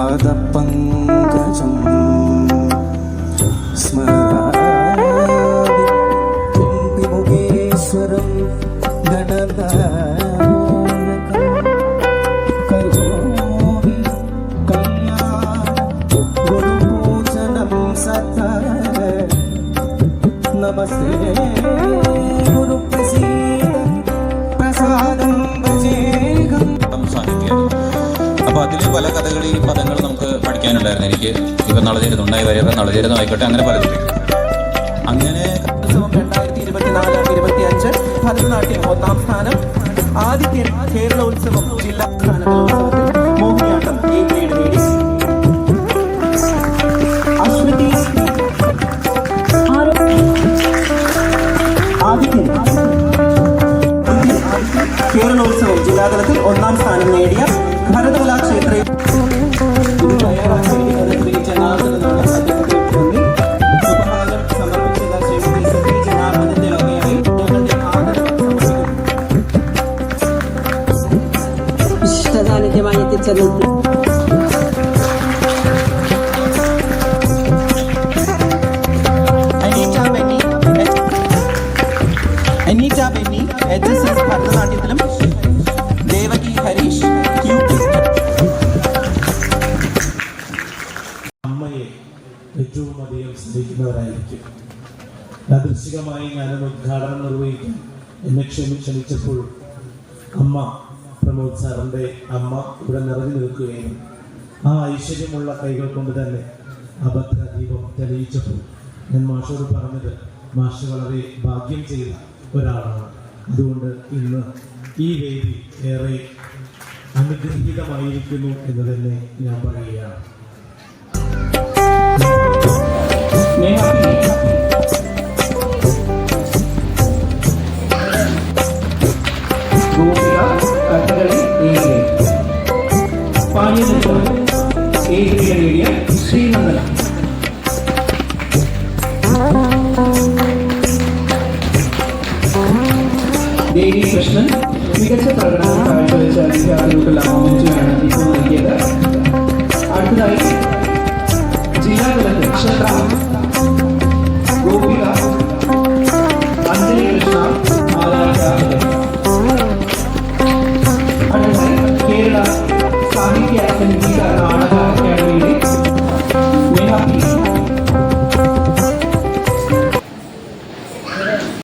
പാദപങ്കജം സ്മരാമി കുന്തിമുഖേശ്വരം ഗണനായകം കരോമി കല്യാണം ഗുരുപൂജനം സദാ നമസ്തേ പ്രസാദം ഭജേഹം. അപ്പോൾ അതിൽ പല കഥകളി പദങ്ങൾ നമുക്ക് പഠിക്കാനുണ്ടായിരുന്നു. എനിക്ക് ഇപ്പം നളചരിതമുണ്ടായി വരെയൊക്കെ നളചരിതം ആയിക്കോട്ടെ, അങ്ങനെ പലതും. അങ്ങനെ 2024-25 ഭരതനാട്യം 1ാം സ്ഥാനം. ആദിത്യൻ കേരളോത്സവം ജില്ലാ സ്ഥാനോത്സവത്തിൽ മോഹിനിയാട്ടം A ഗ്രേഡ് നേടി. അശ്വതി ആദിത്യൻ കേരളോത്സവം ജില്ലാതലത്തിൽ 1ാം സ്ഥാനം നേടിയ ഭരതകലാക്ഷേത്രയിൽ ഇഷ്ടസാന്നിധ്യമായി എത്തിച്ചത് അനീറ്റ ബെന്നി HSS ഭരതനാട്യത്തിലും ദേവകി ഹരീഷ് അമ്മയെ ഏറ്റവും അധികം സ്നേഹിക്കുന്നവരായിരിക്കും. യാദൃശ്ചികമായി ഞാനൊരു ഉദ്ഘാടനം നിർവഹിക്കാൻ എന്നെ ക്ഷണിച്ചപ്പോൾ അമ്മ പ്രമോദ് സാറിൻ്റെ അമ്മ ഇവിടെ നിറഞ്ഞു നിൽക്കുകയും ആ ഐശ്വര്യമുള്ള കൈകൾ കൊണ്ട് തന്നെ അഭദ്രദീപം തെളിയിച്ചപ്പോൾ ഞാൻ മാഷോട് പറഞ്ഞത്, മാഷ് വളരെ ഭാഗ്യം ചെയ്ത ഒരാളാണ്. അതുകൊണ്ട് ഇന്ന് ഈ വേദി ഏറെ അനുഗ്രഹീതമായിരിക്കുന്നു എന്ന് തന്നെ ഞാൻ പറയുകയാണ്. ശ്രീനന്ദന ദേവി കൃഷ്ണൻ മികച്ച പ്രകടനം കാഴ്ചവെച്ച വിദ്യാർത്ഥികൾക്കുള്ള മൊമെന്റാണ് ഇപ്പോൾ നൽകിയത്. അടുത്തതായി ജില്ലാതലത്തിൽ